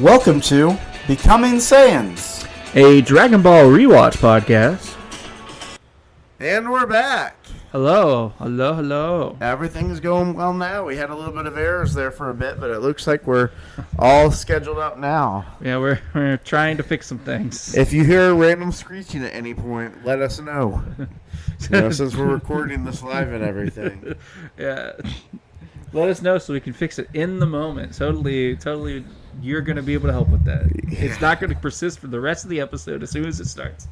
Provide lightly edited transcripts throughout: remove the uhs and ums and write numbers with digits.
Welcome to Becoming Saiyans, a Dragon Ball rewatch podcast. And we're back. Hello. Everything's going well now. We had a little bit of errors there for a bit, but it looks like we're all scheduled up now. Yeah, we're trying to fix some things. If you hear a random screeching at any point, let us know. Since we're recording this live and everything. Yeah. Let us know so we can fix it in the moment. Totally, you're going to be able to help with that. Yeah. It's not going to persist for the rest of the episode as soon as it starts.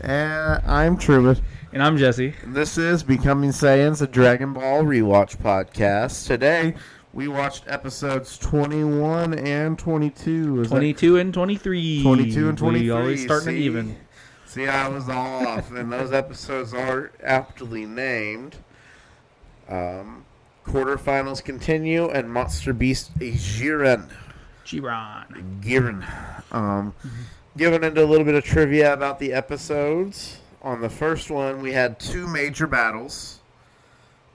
I'm Truman. And I'm Jesse. And this is Becoming Saiyans, a Dragon Ball rewatch podcast. Today, we watched episodes 21 and 22. 22 and 23. 22 and 23. We always starting even. See, I was all off. And those episodes are aptly named. Quarterfinals continue, and Monster Beast Giran. Giving into a little bit of trivia about the episodes. On the first one, we had two major battles.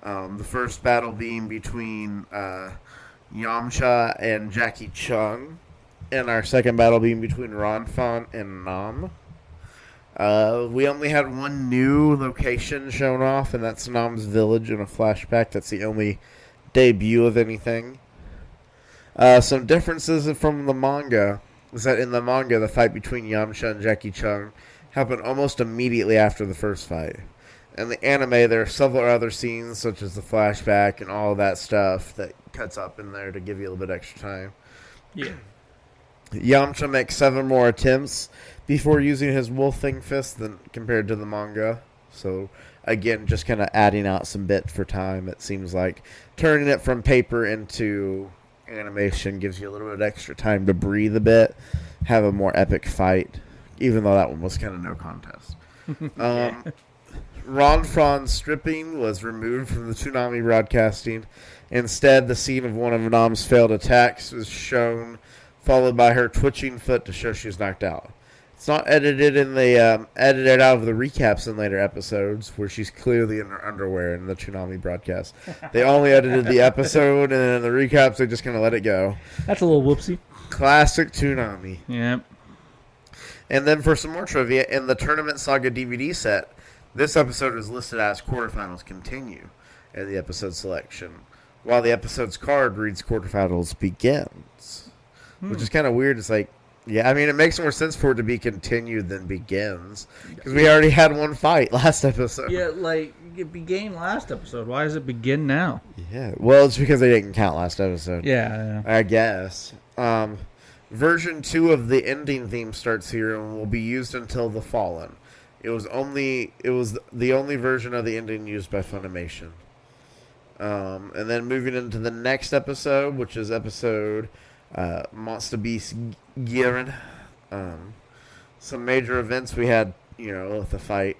The first battle being between Yamcha and Jackie Chung, and our second battle being between Ranfan and Nam. We only had one new location shown off, and that's Nam's village in a flashback. That's the only debut of anything. Some differences from the manga is that in the manga, the fight between Yamcha and Jackie Chung happened almost immediately after the first fight. In the anime, there are several other scenes, such as the flashback and all that stuff, that cuts up in there to give you a little bit extra time. Yeah. Yamcha makes 7 more attempts before using his Wolfing Fist than compared to the manga. So, again, just kind of adding out some bit for time, it seems like. Turning it from paper into animation gives you a little bit extra time to breathe a bit, have a more epic fight, even though that one was kind of no contest. Ranfan's stripping was removed from the Toonami broadcasting. Instead, the scene of one of Nam's failed attacks was shown, followed by her twitching foot to show she was knocked out. It's not edited edited out of the recaps in later episodes, where she's clearly in her underwear in the Toonami broadcast. They only edited the episode, and then in the recaps, they just kind of let it go. That's a little whoopsie. Classic Toonami. Yep. And then for some more trivia, in the Tournament Saga DVD set, this episode is listed as Quarterfinals Continue in the episode selection, while the episode's card reads Quarterfinals Begins, which is kind of weird. It's like, yeah, I mean, it makes more sense for it to be continued than begins, because we already had one fight last episode. Yeah, like, it began last episode. Why does it begin now? Yeah, well, it's because they didn't count last episode. Yeah. I guess. Version 2 of the ending theme starts here and will be used until The Fallen. It was the only version of the ending used by Funimation. And then moving into the next episode, which is episode Monster Beast Giran. Some major events we had, with the fight,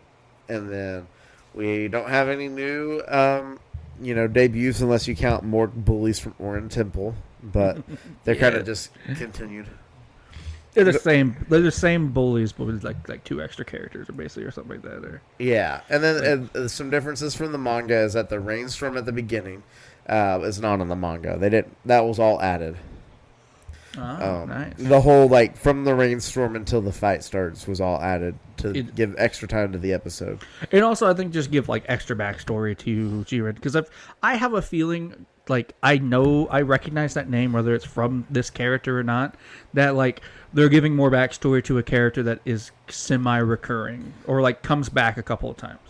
and then we don't have any new, debuts unless you count more bullies from Orin Temple, but they're kind of just continued. They're the same bullies, but with like 2 extra characters, or basically, or something like that. Or yeah, and then some differences from the manga is that the rainstorm at the beginning is not in the manga. That was all added. Oh, nice. The whole, from the rainstorm until the fight starts was all added to give extra time to the episode. And also, I think, just give, extra backstory to Giran. Because I have a feeling, I recognize that name, whether it's from this character or not, that, they're giving more backstory to a character that is semi-recurring, or, comes back a couple of times.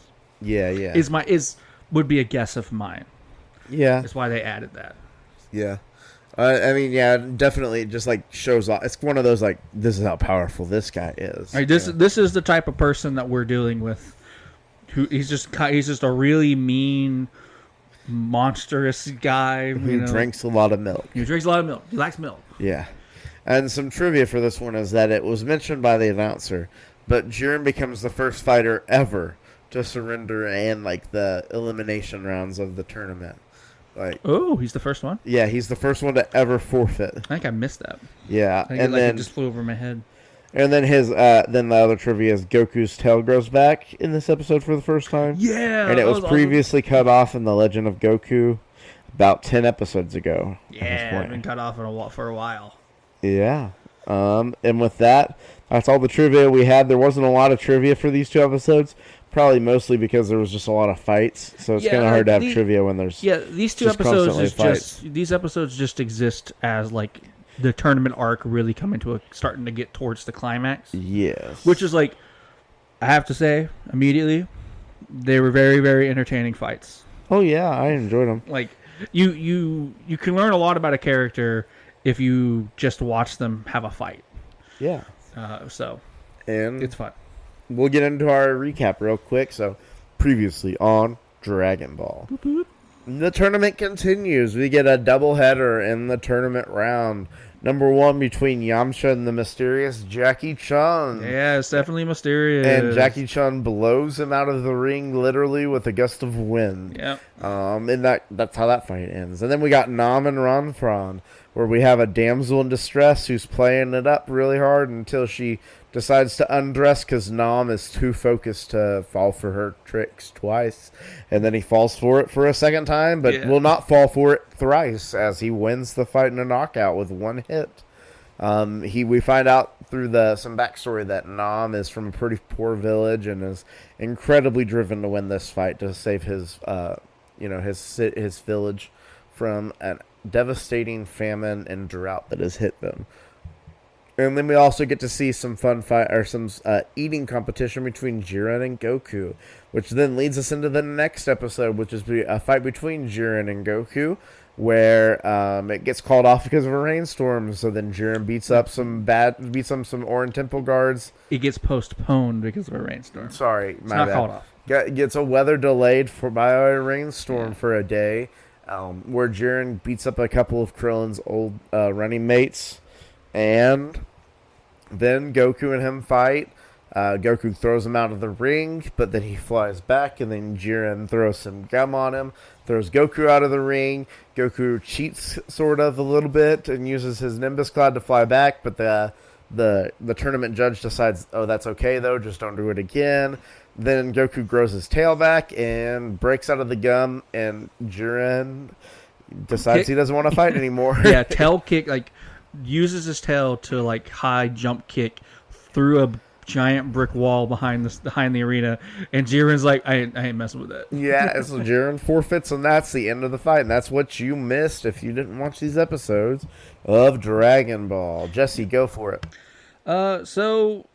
Yeah. Would be a guess of mine. Yeah. That's why they added that. Yeah. Definitely just shows off. It's one of those this is how powerful this guy is. This is the type of person that we're dealing with. Who he's just a really mean, monstrous guy who drinks a lot of milk. He drinks a lot of milk. He likes milk. Yeah, and some trivia for this one is that it was mentioned by the announcer, but Giran becomes the first fighter ever to surrender in the elimination rounds of the tournament. He's the first one? Yeah, he's the first one to ever forfeit. I think I missed that. Yeah, and then it just flew over my head. And then then the other trivia is Goku's tail grows back in this episode for the first time. Yeah, and it was previously cut off in the Legend of Goku about 10 episodes ago. Yeah, it's been cut off for a while. Yeah. And with that, that's all the trivia we had. There wasn't a lot of trivia for these 2 episodes, probably mostly because there was just a lot of fights. So it's kind of hard to have trivia when there's these 2 episodes these episodes just exist as like the tournament arc really coming to starting to get towards the climax. Yes, which is like, I have to say immediately, they were very, very entertaining fights. Oh yeah, I enjoyed them. Like you can learn a lot about a character if you just watch them have a fight. Yeah. And it's fun. We'll get into our recap real quick. So, previously on Dragon Ball. Boop, boop. The tournament continues. We get a doubleheader in the tournament round. Number 1 between Yamcha and the mysterious Jackie Chun. Yeah, it's definitely mysterious. And Jackie Chun blows him out of the ring literally with a gust of wind. Yeah. And that's how that fight ends. And then we got Nam and Ranfran, where we have a damsel in distress who's playing it up really hard until she decides to undress because Nam is too focused to fall for her tricks twice. And then he falls for it for a second time, but will not fall for it thrice as he wins the fight in a knockout with 1 hit. We find out through some backstory that Nam is from a pretty poor village and is incredibly driven to win this fight to save his village from a devastating famine and drought that has hit them. And then we also get to see some fun eating competition between Giran and Goku, which then leads us into the next episode, which is a fight between Giran and Goku, where it gets called off because of a rainstorm. So then Giran beats up some Orin Temple guards. It gets postponed because of a rainstorm. Sorry, it's not called off. Gets a weather delayed by a rainstorm for a day, where Giran beats up a couple of Krillin's old running mates. And then Goku and him fight. Goku throws him out of the ring, but then he flies back, and then Giran throws some gum on him, throws Goku out of the ring. Goku cheats sort of a little bit and uses his Nimbus Cloud to fly back, but the tournament judge decides, oh, that's okay, though, just don't do it again. Then Goku grows his tail back and breaks out of the gum, and Giran decides he doesn't want to fight anymore. Yeah, tail kick, uses his tail to high jump kick through a giant brick wall behind the arena, and Jiren's like, I ain't messing with that. Yeah, so Giran forfeits, and that's the end of the fight, and that's what you missed if you didn't watch these episodes of Dragon Ball. Jesse, go for it. So,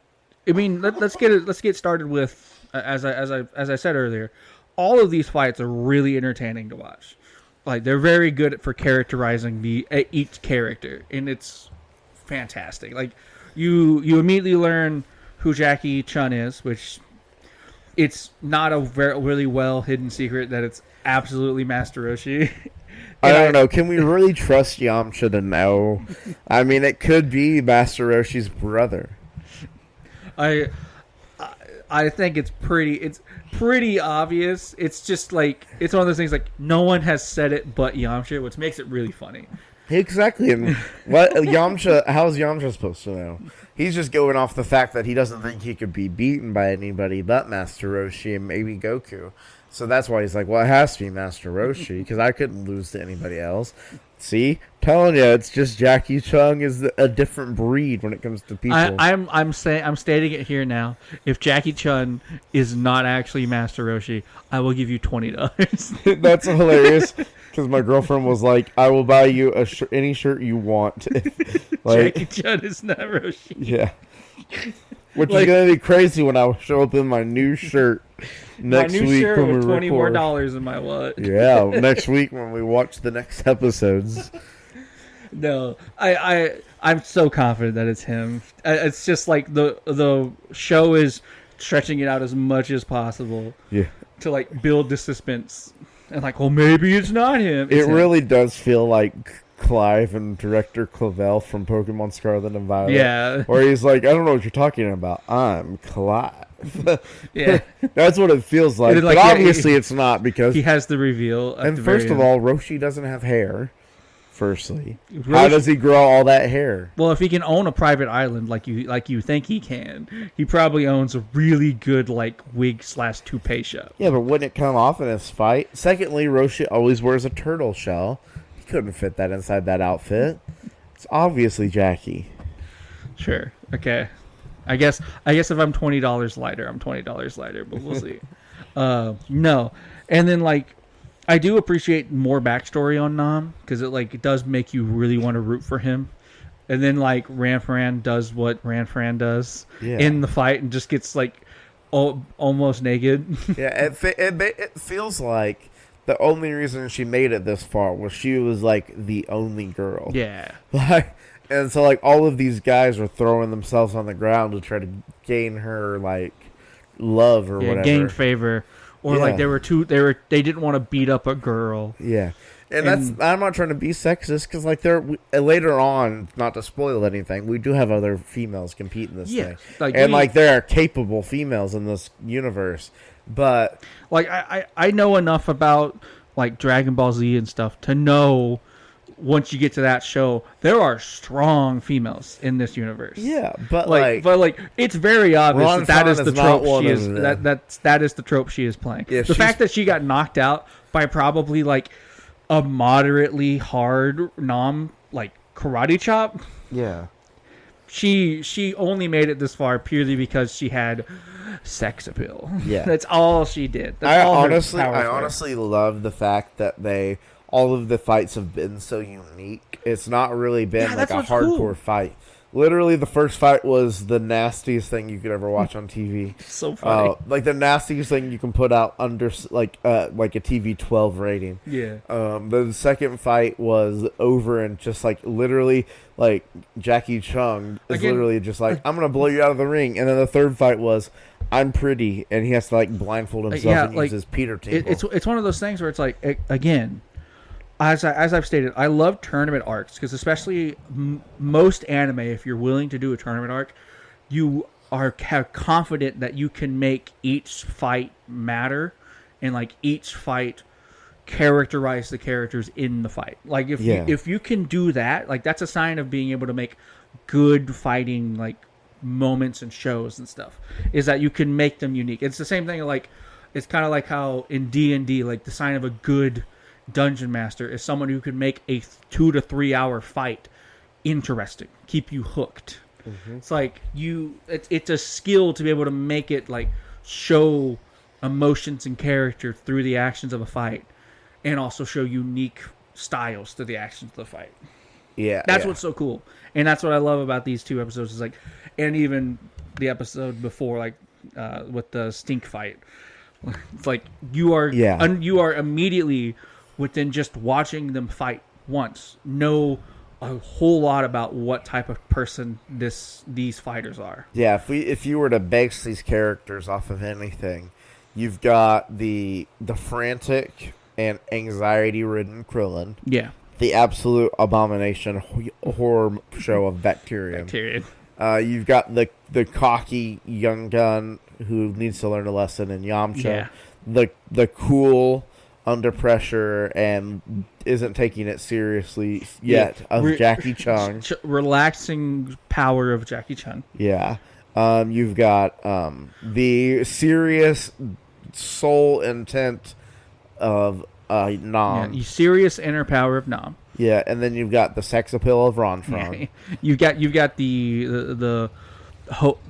I mean, let's get started with, as I said earlier, all of these fights are really entertaining to watch. They're very good for characterizing each character, and it's fantastic. You immediately learn who Jackie Chun is, which it's not a really well hidden secret that it's absolutely Master Roshi. I don't know. Can we really trust Yamcha to know? I mean, it could be Master Roshi's brother. I think it's pretty obvious. It's just it's one of those things no one has said it but Yamcha, which makes it really funny. Exactly. And how's Yamcha supposed to know? He's just going off the fact that he doesn't think he could be beaten by anybody but Master Roshi and maybe Goku. So that's why he's like, well, it has to be Master Roshi because I couldn't lose to anybody else. See, telling you, it's just Jackie Chun is a different breed when it comes to people. I'm stating it here now. If Jackie Chun is not actually Master Roshi, I will give you $20. That's hilarious because my girlfriend was like, "I will buy you any shirt you want." Jackie Chun is not Roshi. Yeah, which is gonna be crazy when I show up in my new shirt. Next my new week shirt when with we $20 more record. in my wallet. Yeah, next week when we watch the next episodes. No, I'm so confident that it's him. It's just the show is stretching it out as much as possible. Yeah. To build the suspense and well, maybe it's not him. It really does feel like Clive and director Clavel from Pokemon Scarlet and Violet. Yeah. Where he's like, I don't know what you're talking about. I'm Clive. Yeah. That's what it feels like. But obviously it's not because he has the reveal. And first of all, Roshi doesn't have hair. Firstly, how does he grow all that hair? Well, if he can own a private island like you think he can, he probably owns a really good wig/toupee shop. Yeah, but wouldn't it come off in this fight? Secondly, Roshi always wears a turtle shell. He couldn't fit that inside that outfit. It's obviously Jackie. Sure. Okay. I guess if I'm $20 lighter, I'm $20 lighter, but we'll see. No. And then like I do appreciate more backstory on Nam because it does make you really want to root for him. And then like Ranfran does what Ranfran does in the fight and just gets like almost naked. Yeah, it feels like the only reason she made it this far was she was like the only girl. Yeah. And so like all of these guys were throwing themselves on the ground to try to gain her like love or whatever. Gain favor. Or like they didn't want to beat up a girl. Yeah. And I'm not trying to be sexist because like later on, not to spoil anything, we do have other females compete in this thing. Like there are capable females in this universe. But like I know enough about like Dragon Ball Z and stuff to know once you get to that show, there are strong females in this universe. Yeah, but it's very obvious that is the trope she is. That is the trope she is playing. Yeah, the fact that she got knocked out by probably like a moderately hard like karate chop. Yeah, she only made it this far purely because she had sex appeal. Yeah, that's all she did. I honestly love the fact that all of the fights have been so unique. It's not really been like a hardcore fight. Literally, the first fight was the nastiest thing you could ever watch on TV. So funny. Like the nastiest thing you can put out under like a TV 12 rating. Yeah. The second fight was over and just like literally like Jackie Chung is literally just like, I'm gonna blow you out of the ring. And then the third fight was, I'm pretty, and he has to like blindfold himself and use his Peter table. It's one of those things where it's like again. As I've stated, I love tournament arcs because especially most anime, if you're willing to do a tournament arc, you are confident that you can make each fight matter and like each fight characterize the characters in the fight. Like if you can do that, like that's a sign of being able to make good fighting like moments and shows and stuff. Is that you can make them unique. It's the same thing. Like it's kind of like how in D&D, like the sign of a good dungeon master is someone who can make a 2 to 3 hour fight interesting, keep you hooked. Mm-hmm. It's like it's a skill to be able to make it like show emotions and character through the actions of a fight and also show unique styles to the actions of the fight. Yeah, that's what's so cool, and that's what I love about these two episodes is like, and even the episode before, like with the stink fight, it's like you are immediately within just watching them fight once know a whole lot about what type of person these fighters are. Yeah, if you were to base these characters off of anything, you've got the frantic and anxiety-ridden Krillin. Yeah. The absolute abomination horror show of Bacterium. You've got the cocky young gun who needs to learn a lesson in Yamcha. Yeah. The cool under pressure and isn't taking it seriously yet of Jackie Chung. Relaxing power of Jackie Chung. Yeah. You've got the serious soul intent of Nam. Yeah, serious inner power of Nam. Yeah, and then you've got the sex appeal of Ronfron. Yeah. You've got the hope.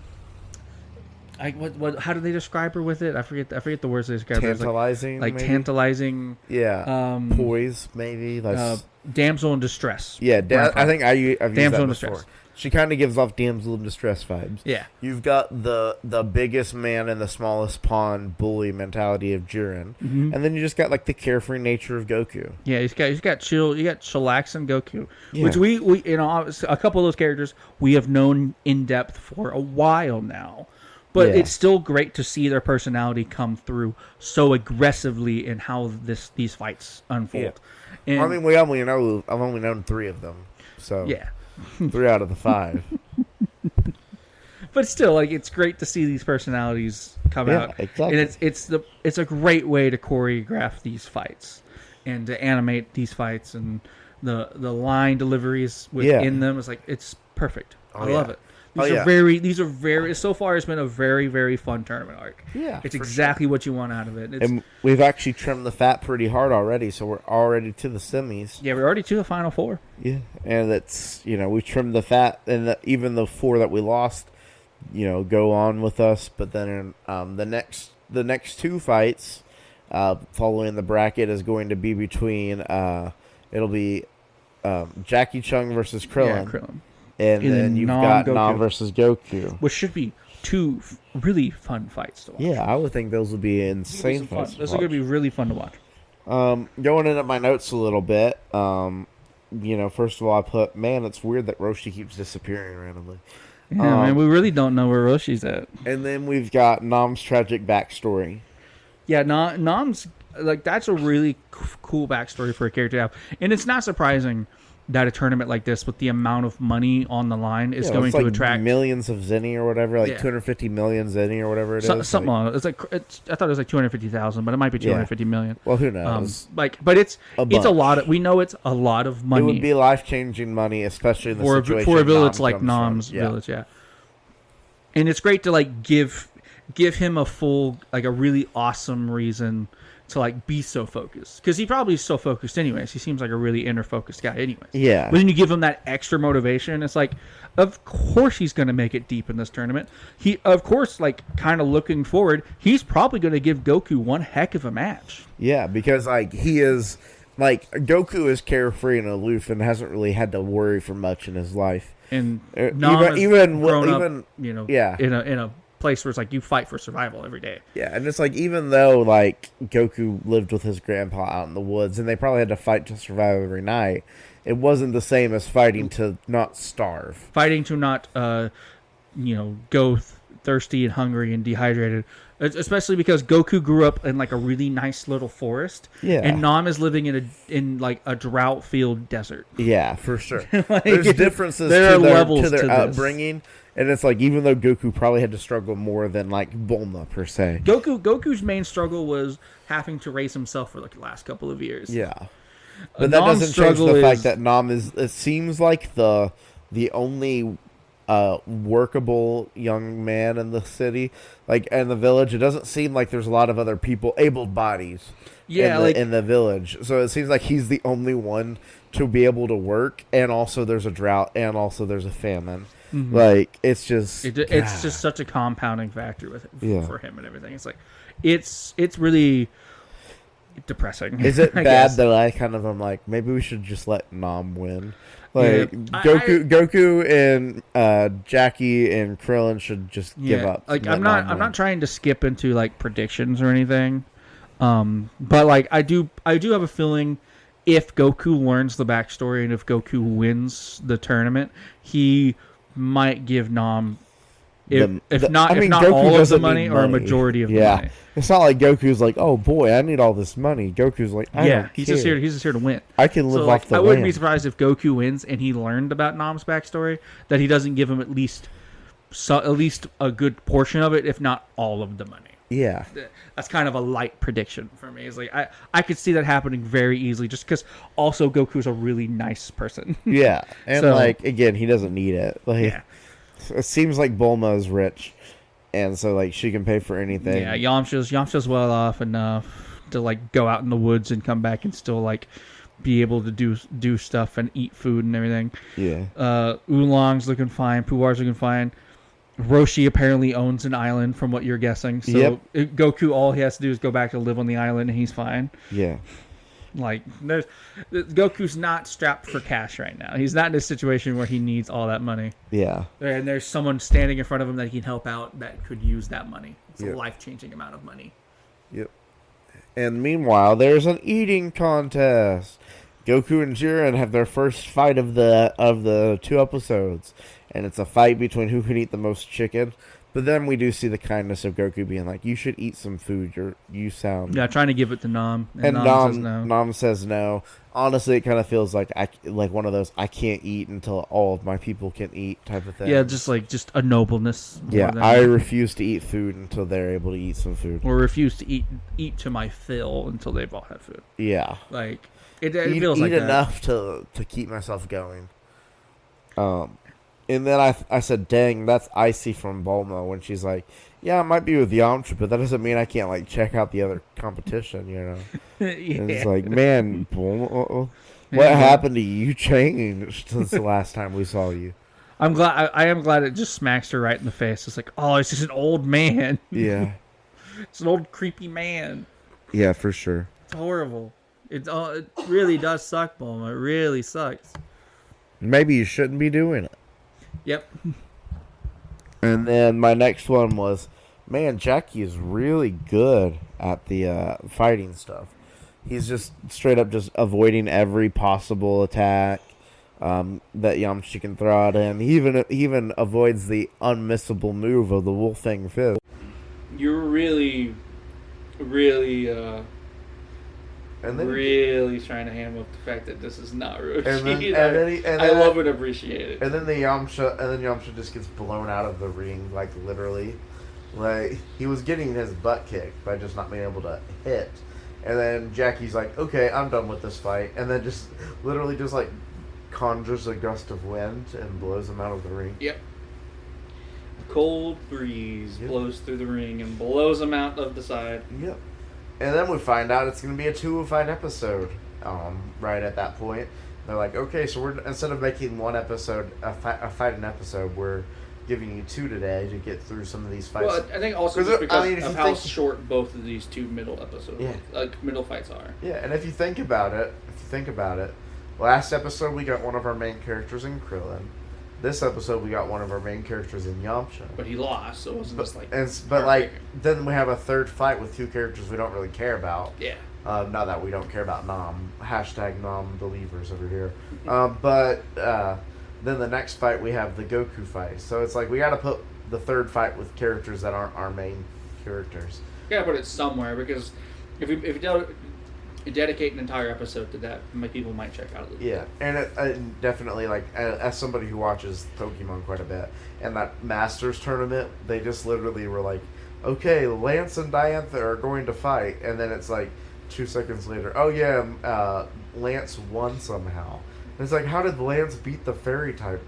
How do they describe her with it? I forget the words they describe her. Tantalizing, like tantalizing. Yeah. Poise, maybe. Damsel in distress. Yeah, I think I've used damsel in before. Distress. She kind of gives off damsel in distress vibes. Yeah. You've got the biggest man in the smallest pond bully mentality of Giran, and then you just got like the carefree nature of Goku. Yeah, he's got chillaxing Goku, which we a couple of those characters we have known in depth for a while now. But it's still great to see their personality come through so aggressively in how these fights unfold. Yeah. And, I mean, I've only known 3 of them, so 3 out of the 5. But still, like it's great to see these personalities come out, exactly. And it's a great way to choreograph these fights and to animate these fights and the line deliveries within them. It's like it's perfect. I love it. These are very. So far, it's been a very, very fun tournament arc. Yeah, it's exactly what you want out of it. And we've actually trimmed the fat pretty hard already, so we're already to the semis. Yeah, we're already to the final four. Yeah, and it's we trimmed the fat, and even the 4 that we lost, go on with us. But then the next 2 fights, following the bracket, is going to be between it'll be Jackie Chung versus Krillin. Yeah, Krillin. And then you've got Nam versus Goku. Which should be 2 really fun fights to watch. Yeah, I would think those would be insane fights. Those are going to be really fun to watch. Going into my notes a little bit, first of all, I put, man, it's weird that Roshi keeps disappearing randomly. Yeah, man, we really don't know where Roshi's at. And then we've got Nam's tragic backstory. Yeah, Nam's, that's a really cool backstory for a character to have. And it's not surprising that a tournament like this, with the amount of money on the line, is going to attract millions of zenny or whatever, 250 million zenny or whatever it is. Something on it. I thought it was 250,000, but it might be 250 million. Well, who knows? But it's a lot of. We know it's a lot of money. It would be life-changing money, especially in the situation for a village like Nam's village. Yeah, and it's great to give him a really awesome reason to be so focused, because he probably is so focused anyways. He seems like a really inner focused guy anyways. Yeah. But then you give him that extra motivation. It's of course he's going to make it deep in this tournament. He, of course, kind of looking forward, he's probably going to give Goku one heck of a match. Yeah, because he is Goku is carefree and aloof and hasn't really had to worry for much in his life. And even up, in a place where it's you fight for survival every day. Yeah, and it's even though Goku lived with his grandpa out in the woods and they probably had to fight to survive every night, it wasn't the same as fighting to not starve. Fighting to not go thirsty and hungry and dehydrated. Especially because Goku grew up in a really nice little forest. Yeah. And Nam is living in a drought-filled desert. Yeah, for sure. There's differences to their upbringing. And it's even though Goku probably had to struggle more than Bulma per se. Goku's main struggle was having to raise himself for the last couple of years. Yeah. But that doesn't change the fact that Nam is, it seems like the only workable young man in the city, in the village. It doesn't seem like there's a lot of other people, able bodies in the village. So it seems like he's the only one to be able to work, and also there's a drought, and also there's a famine. Mm-hmm. It's just such a compounding factor for him and everything. It's really depressing. Is it bad that I kind of am maybe we should just let Nam win? Goku and Jackie and Krillin should just give up. I'm not trying to skip into predictions or anything. But I do have a feeling if Goku learns the backstory and if Goku wins the tournament, he might give Nam if not all of the money or a majority of the money. It's not like Goku's oh boy, I need all this money. Goku's he's just here to win. I can live off the I land. wouldn't be surprised if Goku wins and he learned about Nam's backstory, that he doesn't give him at least a good portion of it, if not all of the money. Yeah, that's kind of a light prediction for me. It's I could see that happening very easily, just because also Goku's a really nice person. Yeah, and again, he doesn't need it. It seems like Bulma is rich, and so she can pay for anything. Yeah, Yamcha's well off enough to go out in the woods and come back and still be able to do stuff and eat food and everything. Yeah. Oolong's looking fine. Puar's looking fine. Roshi apparently owns an island, from what you're guessing. So Goku, all he has to do is go back to live on the island, and he's fine. Yeah. Goku's not strapped for cash right now. He's not in a situation where he needs all that money. Yeah. And there's someone standing in front of him that he can help out that could use that money. It's a life-changing amount of money. Yep. And meanwhile, there's an eating contest. Goku and Giran have their first fight of the 2 episodes. And it's a fight between who can eat the most chicken. But then we do see the kindness of Goku being you should eat some food. You sound... Yeah, trying to give it to Nam. And Nam says no. Nam says no. Honestly, it kind of feels like one of those I can't eat until all of my people can eat type of thing. Yeah, just a nobleness. Yeah, I refuse to eat food until they're able to eat some food. Or refuse to eat to my fill until they've all had food. Yeah. It feels like eat enough to keep myself going. And then I said, dang, that's Icy from Bulma, when she's like, yeah, I might be with Yamcha, but that doesn't mean I can't, like, check out the other competition, you know? And it's Yeah. like, man, Bulma, what Yeah. happened to you? You changed since the last time we saw you. I'm glad. I am glad it just smacks her right in the face. It's like, oh, it's just an old man. Yeah. It's an old creepy man. Yeah, for sure. It's horrible. It really does suck, Bulma. It really sucks. Maybe you shouldn't be doing it. Yep. And then my next one was, man, Jackie is really good at the fighting stuff. He's just straight up just avoiding every possible attack that Yamcha can throw at him. He even avoids the unmissable move of the Wolfang Fist. You're really, really, And then really trying to ham up the fact that this is not Roshi. I love and appreciate it. And then Yamcha just gets blown out of the ring, like literally. Like, he was getting his butt kicked by just not being able to hit. And then Jackie's like, okay, I'm done with this fight. And then just literally just like conjures a gust of wind and blows him out of the ring. Yep. A cold breeze blows through the ring and blows him out of the side. Yep. And then we find out it's going to be a 2-fight episode. Right at that point, they're like, okay, so we're, instead of making one episode a fight an episode, we're giving you 2 today to get through some of these fights. Well, I think also just because of how short both of these 2 middle episodes, middle fights are. Yeah, and if you think about it, last episode we got one of our main characters in Krillin. This episode we got one of our main characters in Yamcha. But he lost, so it wasn't just like... then we have a third fight with 2 characters we don't really care about. Yeah. Not that we don't care about Nam. # Nam believers over here. Then the next fight we have the Goku fight. So it's like we got to put the third fight with characters that aren't our main characters. You got to put it somewhere, because if you dedicate an entire episode to that, people might check out a little bit. Yeah, and it definitely, like, as somebody who watches Pokemon quite a bit, and that Masters tournament, they just literally were like, okay, Lance and Diantha are going to fight, and then it's like 2 seconds later, oh yeah, Lance won somehow. And it's like, how did Lance beat the fairy type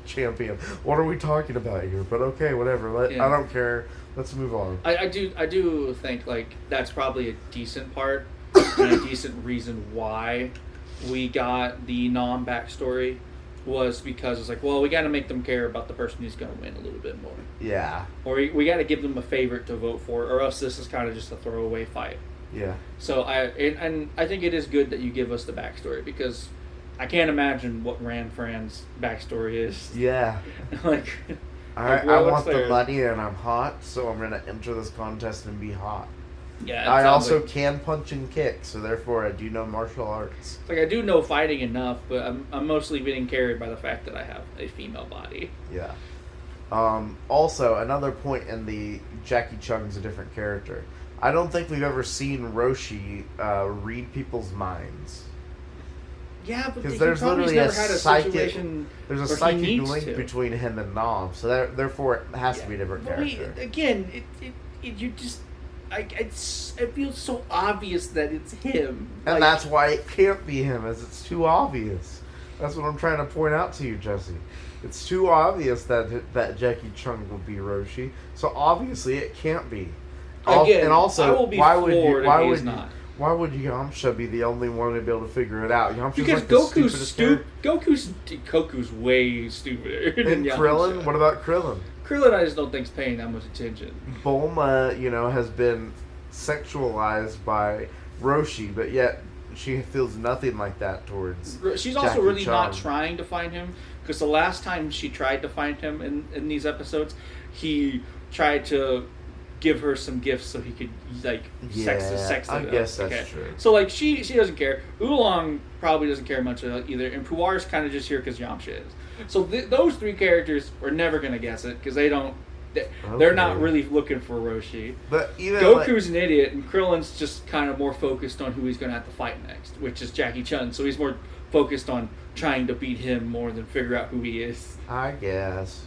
champion? What are we talking about here? But okay, whatever. I don't care. Let's move on. I do think, like, that's probably a decent part and a decent reason why we got the Nam backstory, was because it's like, well, we got to make them care about the person who's going to win a little bit more. Yeah. Or we got to give them a favorite to vote for, or else this is kind of just a throwaway fight. Yeah. So I think it is good that you give us the backstory, because I can't imagine what Ranfran's backstory is. Yeah. I want the money and I'm hot, so I'm going to enter this contest and be hot. Yeah. I also can punch and kick, so therefore I do know martial arts. Like, I do know fighting enough, but I'm mostly being carried by the fact that I have a female body. Yeah. Also, another point in the Jackie Chung's a different character. I don't think we've ever seen Roshi read people's minds. Yeah, but there's literally never had a situation. There's a psychic link between him and Nam, so therefore it has to be a different character. Again, you just. It feels so obvious that it's him. And that's why it can't be him, as it's too obvious. That's what I'm trying to point out to you, Jesse. It's too obvious that Jackie Chung will be Roshi, so obviously it can't be. Again, and also, I will be floored if he is not. Why would Yamcha be the only one to be able to figure it out? Yamcha's because like Goku's way stupider than Yamcha. Krillin? What about Krillin? Krillin, I just don't think's paying that much attention. Bulma, has been sexualized by Roshi, but yet she feels nothing like that towards She's also Jackie really Chung. not trying to find him, because the last time she tried to find him in these episodes, he tried to give her some gifts so he could, like, sex it I up. guess that's true. So, like, she doesn't care. Oolong probably doesn't care much either, and Puar's kind of just here because Yamcha is. So those 3 characters are never going to guess it, because they're not really looking for Roshi. But even Goku's an idiot, and Krillin's just kind of more focused on who he's going to have to fight next, which is Jackie Chun. So he's more focused on trying to beat him more than figure out who he is. I guess.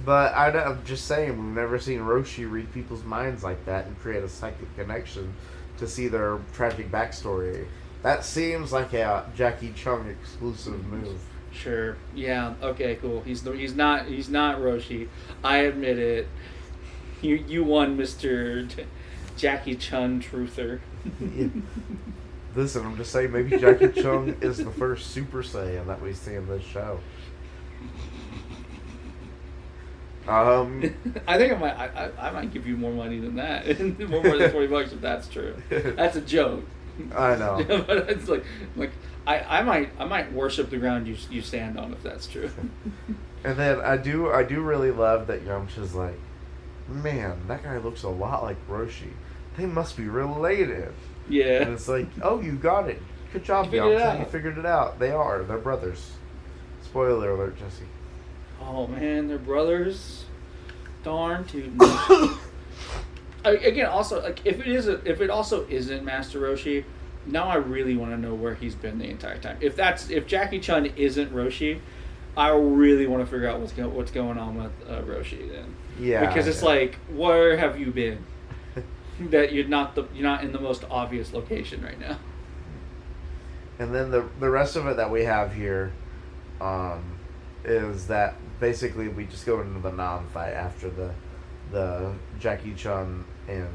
But I'm just saying, we've never seen Roshi read people's minds like that and create a psychic connection to see their tragic backstory. That seems like a Jackie Chung exclusive move. Sure. Yeah. Okay. Cool. He's not Roshi. I admit it. You won, Mister Jackie Chun Truther. Yeah. Listen, I'm just saying, maybe Jackie Chung is the first Super Saiyan that we see in this show. I think I might give you more money than that. more than $20 if that's true. That's a joke. I know. But it's like I might worship the ground you stand on if that's true. And then I do really love that Yamcha's like, man, that guy looks a lot like Roshi. They must be related. Yeah. And it's like, oh, you got it. Good job, Yamcha. You figured it out. They are. They're brothers. Spoiler alert, Jesse. Oh man, they're brothers. Darn tootin'. Again, also like if it also isn't Master Roshi, now I really want to know where he's been the entire time. If Jackie Chun isn't Roshi, I really want to figure out what's going on with Roshi then. Yeah. Because it's like, where have you been? That you're not in the most obvious location right now. And then the rest of it that we have here, is that basically we just go into the non-fight after the Jackie Chun and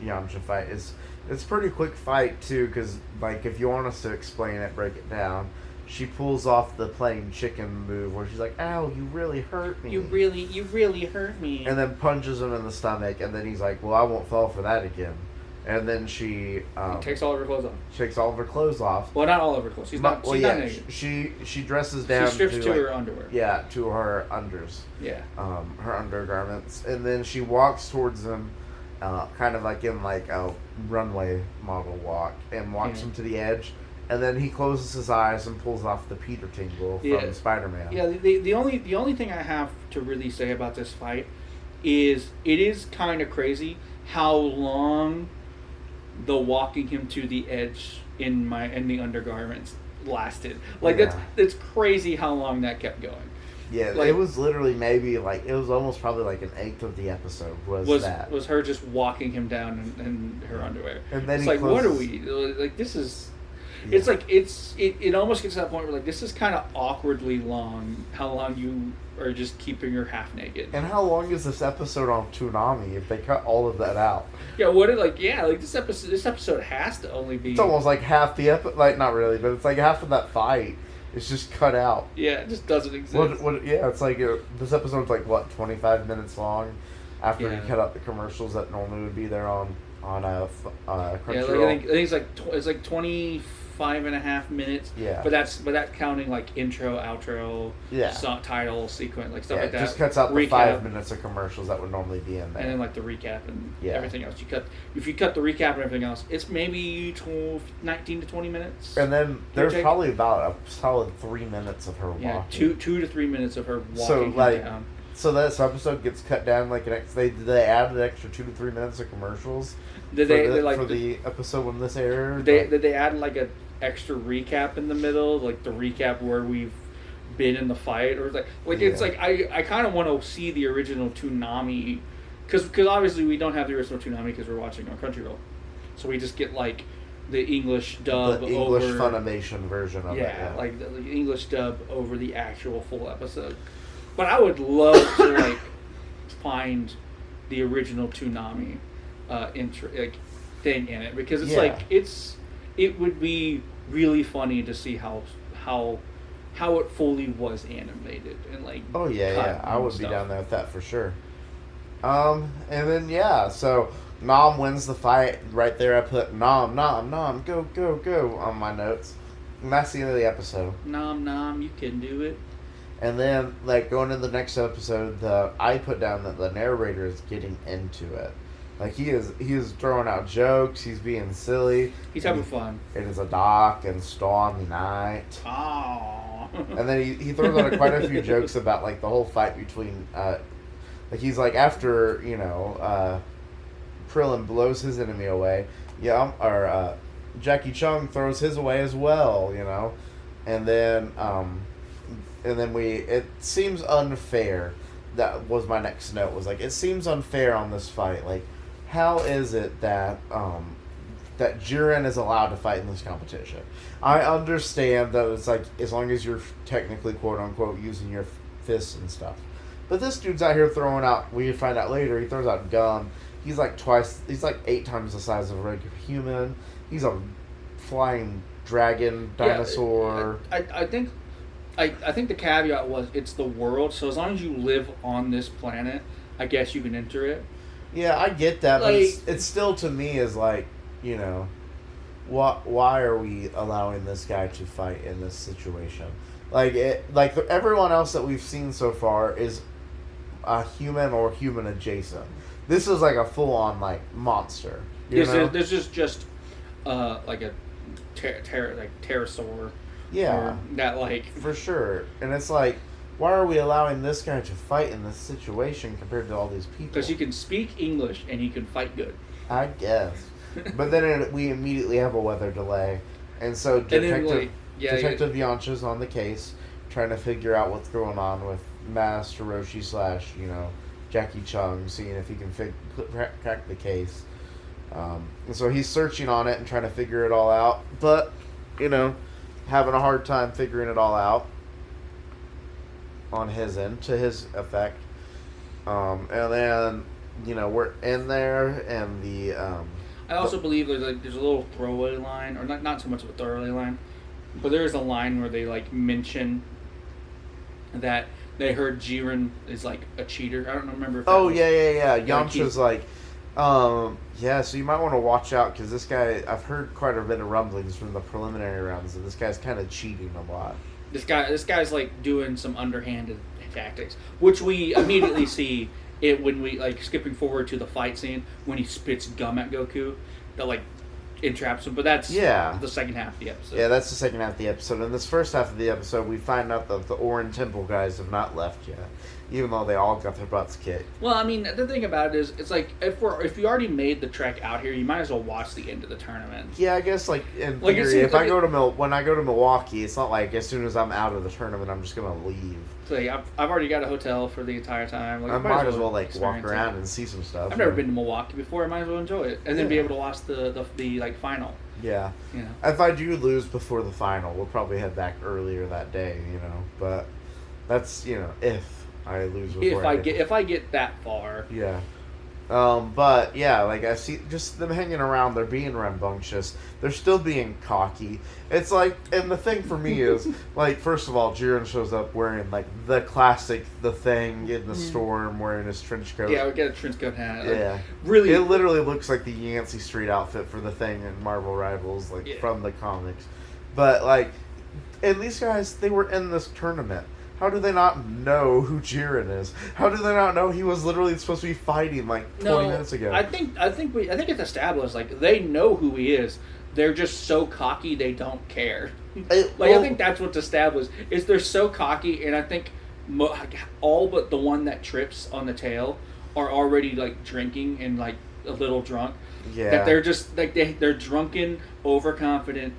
Yamcha fight. It's a pretty quick fight too, because like if you want us to explain it, break it down. She pulls off the playing chicken move where she's like, "Ow, you really hurt me. You really hurt me." And then punches him in the stomach, and then he's like, "Well, I won't fall for that again." And then she takes all of her clothes off. Takes all of her clothes off. Well, not all of her clothes. She's not naked. She dresses down. She strips to like, her underwear. Yeah, to her unders. Yeah. Her undergarments, and then she walks towards him, kind of like in like a runway model walk, and walks him to the edge. And then he closes his eyes and pulls off the Peter Tingle from Spider-Man. Yeah, the only thing I have to really say about this fight is it is kind of crazy how long the walking him to the edge in the undergarments lasted. Like it's crazy how long that kept going. Yeah, like, it was literally maybe like it was almost probably like an eighth of the episode was her just walking him down in her underwear. And then it's like, what are we like? This is. Yeah. It's like it almost gets to that point where like this is kind of awkwardly long. How long you are just keeping her half naked? And how long is this episode on Toonami if they cut all of that out? Yeah, this episode has to only be. It's almost like half the episode, like not really, but it's like half of that fight is just cut out. Yeah, it just doesn't exist. Yeah, it's like this episode's like what 25 minutes long. After you cut out the commercials that normally would be there on Crunchyroll. Yeah, I think it's like 25.5 minutes. Yeah. But that's counting like intro, outro, title, sequence, like stuff like that. It just cuts out the 5 minutes of commercials that would normally be in there. And then like the recap and everything else. If you cut the recap and everything else, it's maybe 19 to 20 minutes. And then there's probably about a solid 3 minutes of her walking. Yeah, 2 to 3 minutes of her walking down. So this episode gets cut down like did they add an extra 2 to 3 minutes of commercials? For the episode when this aired? Did they add like a extra recap in the middle, like the recap where we've been in the fight, or it's like I kind of want to see the original Toonami, because obviously we don't have the original Toonami because we're watching on Crunchyroll, so we just get like the English dub, the English Funimation version of it. Yeah, like the English dub over the actual full episode. But I would love to like find the original Toonami thing in it, because it's it would be really funny to see how it fully was animated and like. Oh yeah, I would be down there with that for sure. And then so Nam wins the fight. Right there, I put Nam, go on my notes, and that's the end of the episode. Nam, you can do it. And then, like, going into the next episode, I put down that the narrator is getting into it. Like, he is throwing out jokes. He's being silly. He's having fun. It is a dark and stormy night. Oh. And then he throws out quite a few jokes about, like, the whole fight between... like, he's like, after, Krillin blows his enemy away, Jackie Chung throws his away as well, And then... And then it seems unfair. That was my next note. Was like, it seems unfair on this fight. Like, how is it that that Giran is allowed to fight in this competition. I understand that it's like, as long as you're technically, quote unquote, using your fists and stuff. But this dude's out here throwing out, we find out later, he throws out gum. He's like 8 times the size of a regular human. He's a flying dragon dinosaur. Yeah, I think the caveat was it's the world, so as long as you live on this planet, I guess you can enter it. Yeah, I get that, but it's still, to me, is like, you know, why are we allowing this guy to fight in this situation? Like everyone else that we've seen so far is a human or human adjacent. This is like a full on like monster. This is just like a pterosaur. Yeah, that like for sure. And it's like, why are we allowing this guy to fight in this situation compared to all these people? Because he can speak English and he can fight good. I guess. But then we immediately have a weather delay, and so Detective Yamcha's on the case, trying to figure out what's going on with Master Roshi / Jackie Chung, seeing if he can crack the case. And so he's searching on it and trying to figure it all out, but having a hard time figuring it all out on his end, to his effect. And then we're in there, and the I also believe there's a little throwaway line, or not so much of a throwaway line, but there is a line where they mention that they heard Giran is like a cheater. I don't remember. Yamcha's so you might want to watch out, because this guy, I've heard quite a bit of rumblings from the preliminary rounds that this guy's kind of cheating a lot. This guy's like doing some underhanded tactics, which we immediately see. When we skipping forward to the fight scene when he spits gum at Goku, that entraps him. But that's the second half of the episode. Yeah, that's the second half of the episode. In this first half of the episode, we find out that the Orin Temple guys have not left yet, even though they all got their butts kicked. Well, I mean, the thing about it is, it's like if you already made the trek out here, you might as well watch the end of the tournament. Yeah, I guess in theory, when I go to Milwaukee, it's not like as soon as I'm out of the tournament, I'm just gonna leave. So I've already got a hotel for the entire time. I might as well walk around and see some stuff. I've never been to Milwaukee before. I might as well enjoy it, and then be able to watch the final. Yeah. If I do lose before the final, we'll probably head back earlier that day. But that's if I lose before if I get that far. Yeah. But yeah, I see just them hanging around. They're being rambunctious. They're still being cocky. It's and the thing for me is first of all, Giran shows up wearing the classic The Thing in the storm, wearing his trench coat. Yeah, we get a trench coat hat. Yeah, really, it literally looks like the Yancey Street outfit for The Thing in Marvel Rivals, from the comics. But and these guys, they were in this tournament. How do they not know who Giran is? How do they not know he was literally supposed to be fighting 20 minutes ago? I think it's established they know who he is. They're just so cocky they don't care. I think that's what's established. Is they're so cocky, and I think all but the one that trips on the tail are already drinking and a little drunk. Yeah. That they're just they're drunken, overconfident,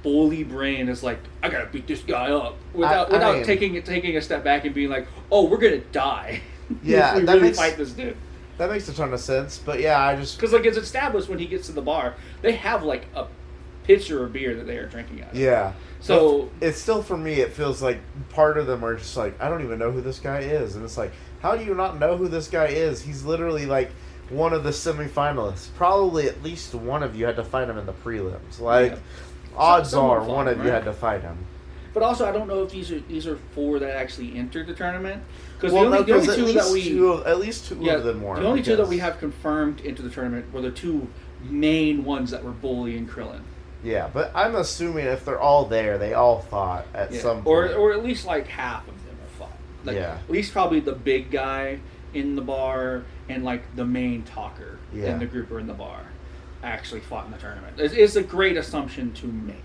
bully brain is I gotta beat this guy up without taking a step back and being oh, we're gonna die. Yeah, if we really fight this dude. That makes a ton of sense, but yeah, I just because it's established when he gets to the bar, they have a pitcher of beer that they are drinking out of. Yeah, so it's still, for me, it feels like part of them are just I don't even know who this guy is, and it's how do you not know who this guy is? He's literally one of the semifinalists. Probably at least one of you had to fight him in the prelims. Odds are one of you had to fight him. But also, I don't know if these are four that actually entered the tournament. Because the only two of them were. The only two that we have confirmed into the tournament were the two main ones that were Bully and Krillin. Yeah, but I'm assuming if they're all there, they all fought at some point. Or at least half of them have fought. At least probably the big guy in the bar and the main talker in the group or in the bar actually fought in the tournament. It's a great assumption to make.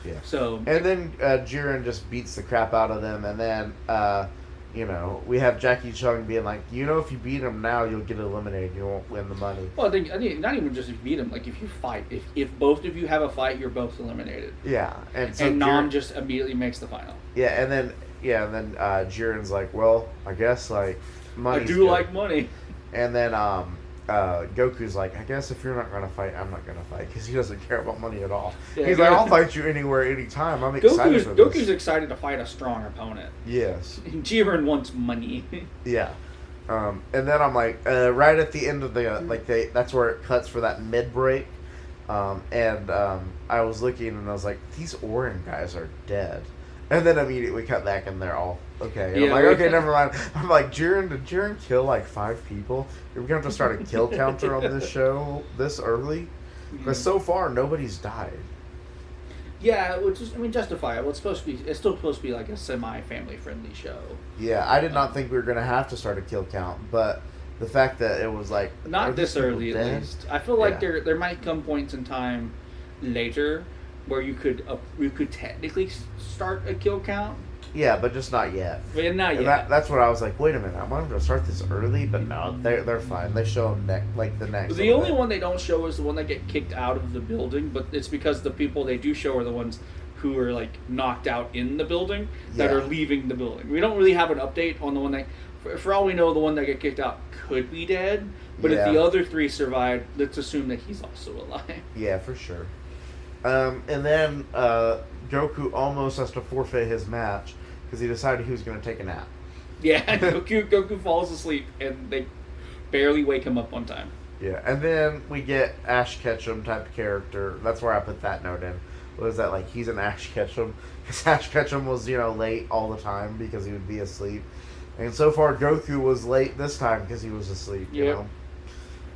Yeah. So and then Giran just beats the crap out of them, and then we have Jackie Chung being if you beat him now, you'll get eliminated. You won't win the money. Well, I think not even just if you beat him. If you fight, if both of you have a fight, you're both eliminated. Yeah, and so Nam just immediately makes the final. Yeah, and then Jiren's well, I guess money. I do like money. And then Goku's like, I guess if you're not gonna fight, I'm not gonna fight, because he doesn't care about money at all. Yeah, He's like, I'll fight you anywhere, anytime. I'm excited for this. Goku's excited to fight a strong opponent. Yes. Jiren wants money. Yeah. And then I'm like, right at the end of the that's where it cuts for that mid break. I was looking and I was like, these Orin guys are dead. And then immediately cut back and they're all okay. And Yeah, I'm like, okay, never mind. I'm like, did Jiren kill like 5 people? We're going to have to start a kill counter on this show this early? Because so far, nobody's died. Yeah, which is, I mean, justifiable. It's still supposed to be like a semi-family friendly show. Yeah, I did not think we were going to have to start a kill count, but the fact that it was like... Not this early, at least. I feel like there might come points in time later where you could technically start a kill count. Yeah, but just not yet. Yeah, not yet. That's what I was like, wait a minute, I want them to start this early, but no, they're fine. They show them the next. The only one they don't show is the one that get kicked out of the building, but it's because the people they do show are the ones who are like knocked out in the building that are leaving the building. We don't really have an update on the one that, for all we know, the one that get kicked out could be dead, but if the other 3 survived, let's assume that he's also alive. Yeah, for sure. And then Goku almost has to forfeit his match because he decided he was going to take a nap. Yeah, Goku falls asleep and they barely wake him up on time. Yeah, and then we get Ash Ketchum type of character. That's where I put that note in. Was that like he's an Ash Ketchum? Because Ash Ketchum was, late all the time because he would be asleep. And so far Goku was late this time because he was asleep, you know?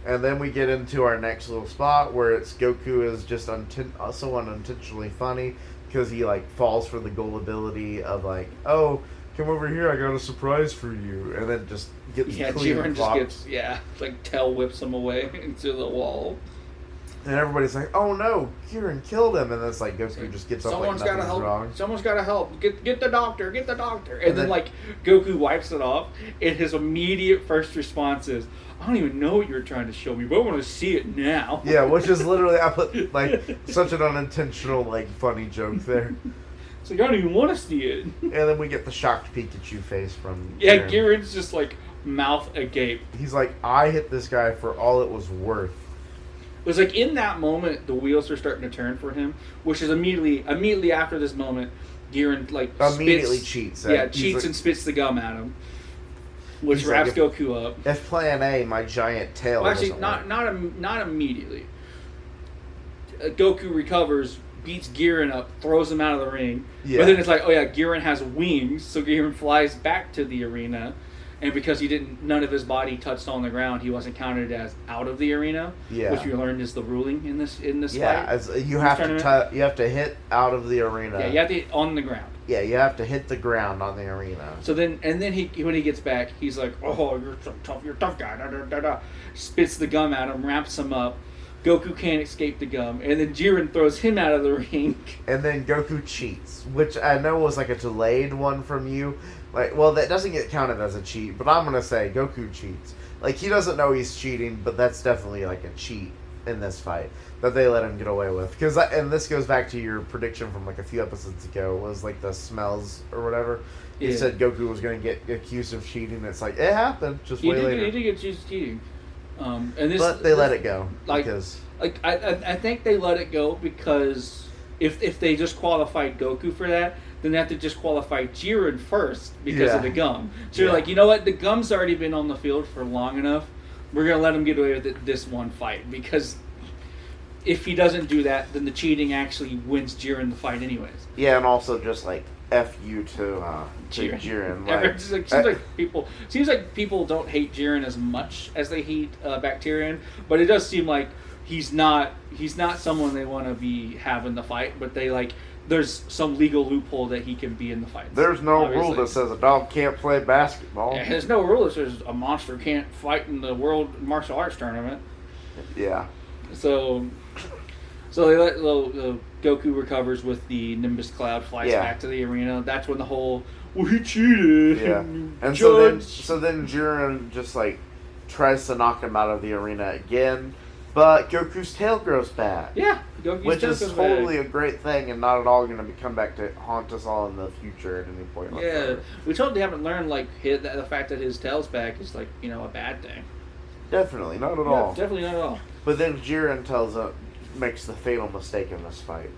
And then we get into our next little spot where it's Goku is just so unintentionally funny because he like falls for the gullibility of like, oh, come over here, I got a surprise for you, and then just gets Jiren just gets tail whips him away into the wall. And everybody's like, oh no, Giran killed him, and then it's like Goku just gets up like nothing's wrong. Someone's gotta help. Get the doctor, get the doctor. And then like Goku wipes it off, and his immediate first response is, I don't even know what you're trying to show me, but I want to see it now. Yeah, which is literally, I put like such an unintentional like funny joke there. So I don't even want to see it. And then we get the shocked Pikachu face from Giran's just like mouth agape. He's like, I hit this guy for all it was worth. It was like in that moment the wheels are starting to turn for him, which is immediately after this moment, Giran like immediately cheats. Cheats like, and spits the gum at him, which wraps Goku up. If Plan A, my giant tail. Well, actually, not immediately. Goku recovers, beats Giran up, throws him out of the ring. Yeah. But then it's like, oh yeah, Giran has wings, so Giran flies back to the arena. And because none of his body touched on the ground, he wasn't counted as out of the arena. Yeah. Which we learned is the ruling in this fight. Yeah, you have to hit out of the arena. Yeah, you have to hit on the ground. Yeah, you have to hit the ground on the arena. So then when he gets back, he's like, "Oh, you're a tough guy." Da, da, da, da. Spits the gum at him, wraps him up. Goku can't escape the gum, and then Jiren throws him out of the ring. And then Goku cheats, which I know was like a delayed one from you. Like, well, that doesn't get counted as a cheat, but I'm gonna say Goku cheats. Like, he doesn't know he's cheating, but that's definitely like a cheat in this fight that they let him get away with. And this goes back to your prediction from like a few episodes ago, was like the smells or whatever. You said Goku was gonna get accused of cheating. It's like, it happened, just way later. He did get accused of cheating. But they let it go because I think they let it go because if they just qualified Goku for that, then they have to just qualify Jiren first because of the gum. So you're like, you know what? The gum's already been on the field for long enough. We're gonna let him get away with it this one fight because if he doesn't do that, then the cheating actually wins Jiren the fight anyways. Yeah, and also just like F you to Giran. Seems like people don't hate Giran as much as they hate Bacterian, but it does seem like he's not someone they want to be having the fight, but they like there's some legal loophole that he can be in the fight. There's no rule that says a dog can't play basketball. Yeah, there's no rule that says a monster can't fight in the World Martial Arts Tournament. Yeah. So they let Goku recovers with the Nimbus Cloud, flies back to the arena. That's when the whole he cheated. Yeah. And so then Jiren just like tries to knock him out of the arena again, but Goku's tail grows back. Yeah, Goku's which tail is grows totally back. A great thing, and not at all going to come back to haunt us all in the future at any point. Yeah, we totally haven't learned like the fact that his tail's back is like a bad thing. Definitely, not at Yeah, all. definitely not at all. But then Jiren makes the fatal mistake in this fight.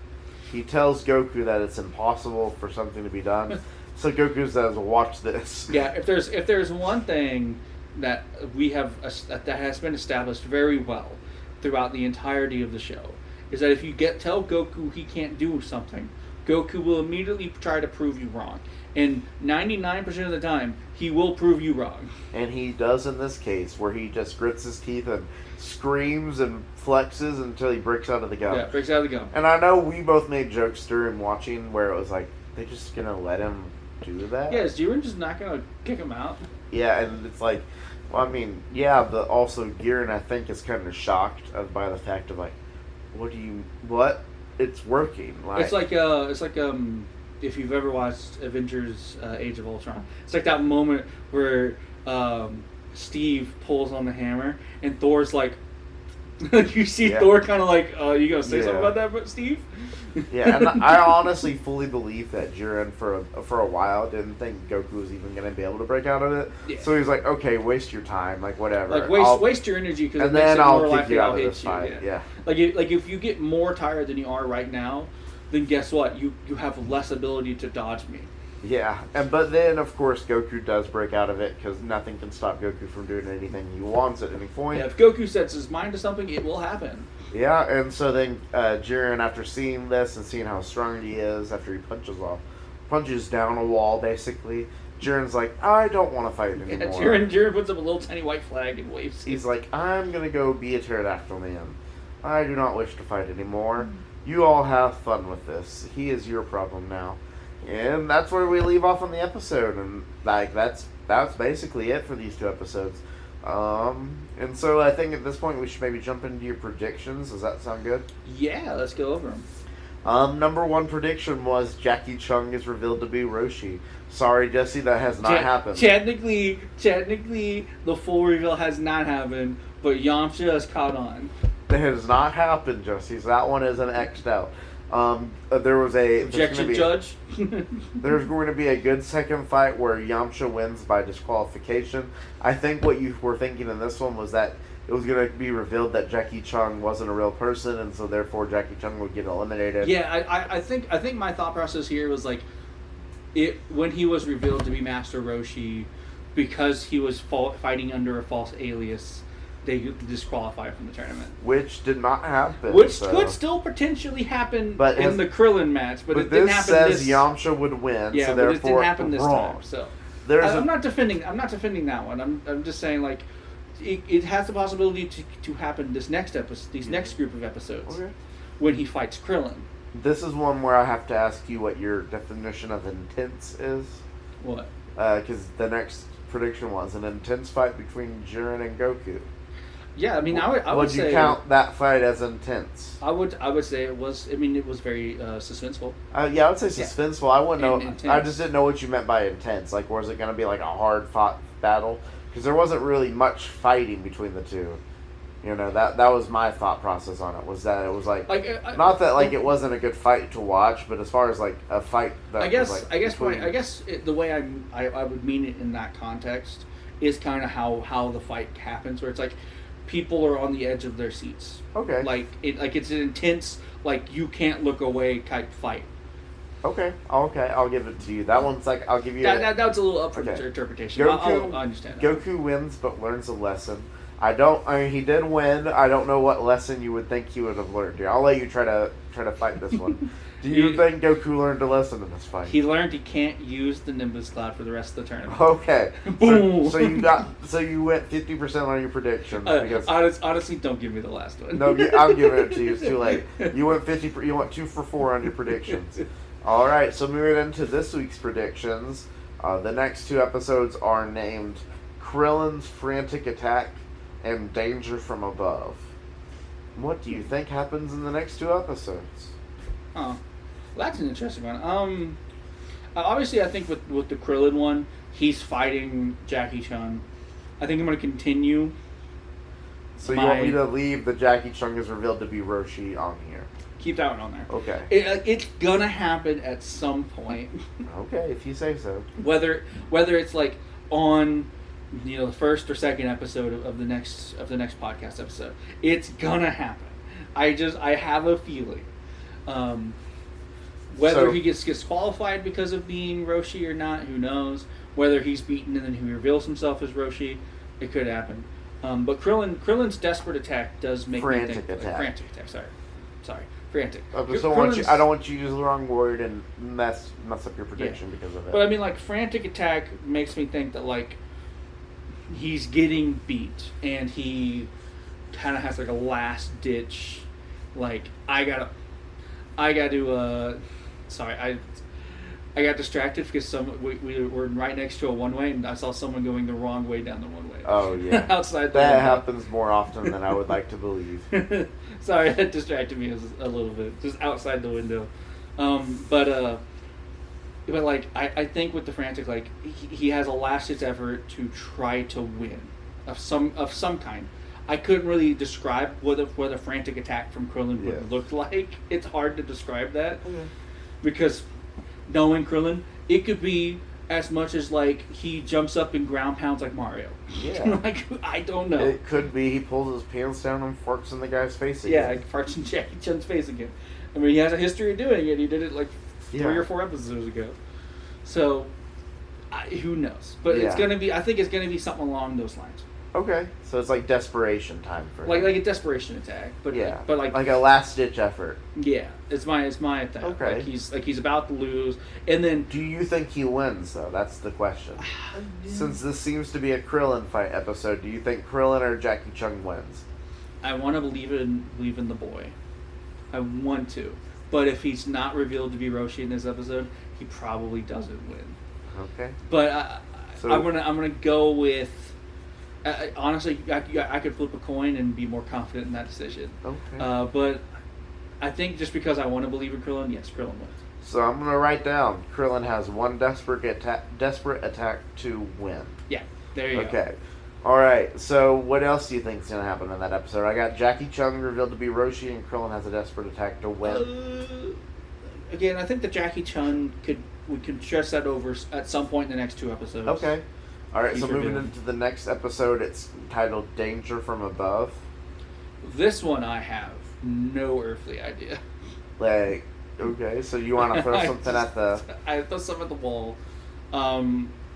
He tells Goku that it's impossible for something to be done. So Goku says, "Watch this." Yeah, if there's one thing that that has been established very well throughout the entirety of the show, is that if you tell Goku he can't do something, Goku will immediately try to prove you wrong. And 99% of the time, he will prove you wrong. And he does in this case, where he just grits his teeth and screams and flexes until he breaks out of the gum. Yeah, breaks out of the gum. And I know we both made jokes during watching where it was like, they're just going to let him do that? Yeah, is Giran just not going to kick him out? Yeah, and it's like, well, I mean, yeah, but also Giran, I think, is kind of shocked by the fact of like, what? It's working. It's like if you've ever watched Avengers: Age of Ultron, it's like that moment where Steve pulls on the hammer and Thor's like, you see Thor kind of like, you gonna say something about that, Steve? Yeah, and I honestly fully believe that Jiren for a while didn't think Goku was even going to be able to break out of it. Yeah. So he's like, okay, waste your time, like whatever. Like waste your energy because it makes it more likely I'll hit you. Yeah. Like if you get more tired than you are right now, then guess what? You have less ability to dodge me. Yeah, but then of course Goku does break out of it because nothing can stop Goku from doing anything he wants at any point. Yeah, if Goku sets his mind to something, it will happen. Yeah, and so then Jiren, after seeing this and seeing how strong he is, after he punches down a wall basically, Jiren's like, I don't want to fight anymore. Yeah, Jiren puts up a little tiny white flag and waves. He's like, I'm gonna go be a pterodactyl man. I do not wish to fight anymore. You all have fun with this. He is your problem now. And that's where we leave off on the episode, and like that's basically it for these two episodes. And so I think at this point we should maybe jump into your predictions. Does that sound good? Yeah, let's go over them. Number one prediction was Jackie Chung is revealed to be Roshi. Sorry, Jesse, that has not happened. Technically, the full reveal has not happened, but Yamcha has caught on. That has not happened, Jesse. So that one is an X'd out. There was a objection, Judge. There's going to be a good second fight where Yamcha wins by disqualification. I think what you were thinking in this one was that it was going to be revealed that Jackie Chung wasn't a real person, and so therefore Jackie Chung would get eliminated. Yeah, I think my thought process here was like, when he was revealed to be Master Roshi, because he was fighting under a false alias, they disqualified from the tournament. Which did not happen. Which could still potentially happen in the Krillin match, but it didn't happen. This says Yamcha would win, yeah, so but therefore it didn't happen this time. So I'm not defending that one. I'm just saying like it has the possibility to happen this next episode, these next group of episodes, when he fights Krillin. This is one where I have to ask you what your definition of intense is. What? Because the next prediction was an intense fight between Jiren and Goku. Yeah, I mean, I would say... Would you count that fight as intense? I would say it was... I mean, it was very suspenseful. Yeah, I would say suspenseful. I wouldn't know... Intense. I just didn't know what you meant by intense. Like, was it going to be like a hard-fought battle? Because there wasn't really much fighting between the two. You know, that was my thought process on it, was that it was like not that like it wasn't a good fight to watch, but as far as like a fight that the way I would mean it in that context is kind of how the fight happens, where it's like people are on the edge of their seats. Okay. Like it's an intense, like you can't look away type fight. Okay, I'll give it to you. That one's like, I'll give you... That's a little up for interpretation. I'll understand that. Goku wins, but learns a lesson. I mean, he did win. I don't know what lesson you would think he would have learned here. I'll let you try to fight this one. Do you think Goku learned a lesson in this fight? He learned he can't use the Nimbus Cloud for the rest of the tournament. Okay. Boom. So you went 50% on your predictions. Honestly, don't give me the last one. No, I'm giving it to you. It's too late. You went 50. You went 2 for 4 on your predictions. All right. So moving into this week's predictions, the next 2 episodes are named Krillin's Frantic Attack and Danger from Above. What do you think happens in the next 2 episodes? Oh, well, that's an interesting one. Obviously, I think with the Krillin one, he's fighting Jackie Chun. I think I'm going to continue. So you want me to leave the Jackie Chun is revealed to be Roshi on here? Keep that one on there. Okay. It's gonna happen at some point. Okay, if you say so. Whether it's like on the first or second episode of the next podcast episode. It's gonna happen. I have a feeling. Whether he gets qualified because of being Roshi or not, who knows? Whether he's beaten and then he reveals himself as Roshi, it could happen. But Krillin's desperate attack does make me think... Frantic attack, sorry. Frantic. I don't want you to use the wrong word and mess up your prediction because of it. But I mean, like, frantic attack makes me think that, like, he's getting beat and he kind of has, like, a last-ditch, like, I got to, sorry, I got distracted because we were right next to a one-way, and I saw someone going the wrong way down the one-way. Oh, yeah. Outside the window. That happens more often than I would like to believe. Sorry, that distracted me a little bit. Just outside the window. But like, I think with the frantic, like, he has a last-ditch effort to try to win of some kind. I couldn't really describe what a frantic attack from Krillin would look like. It's hard to describe that. Okay. Because knowing Krillin, it could be as much as, like, he jumps up and ground pounds like Mario. Yeah. Like, I don't know. It could be he pulls his pants down and farts in the guy's face again. Yeah, like farts in Jackie Chan's face again. I mean, he has a history of doing it. He did it, like, 3 or 4 episodes ago. So, who knows? But it's going to be, I think it's going to be something along those lines. Okay, so it's like desperation time for him. Like a desperation attack, but like a last ditch effort. Yeah, it's my attack. Okay, he's about to lose, and then do you think he wins though? That's the question. Since this seems to be a Krillin fight episode, do you think Krillin or Jackie Chung wins? I want to believe in the boy. I want to, but if he's not revealed to be Roshi in this episode, he probably doesn't win. Okay, but I'm gonna go with. Honestly, I could flip a coin and be more confident in that decision. Okay. But I think just because I want to believe in Krillin, yes, Krillin wins. So I'm going to write down Krillin has one desperate attack to win. Yeah, there you go. Okay. All right. So what else do you think is going to happen in that episode? I got Jackie Chung revealed to be Roshi, and Krillin has a desperate attack to win. Again, I think that Jackie Chung we could stress that over at some point in the next 2 episodes. Okay. All right, so moving into the next episode, it's titled Danger from Above. This one I have no earthly idea. Like, okay, so you want to throw something at the... I throw something at the wall.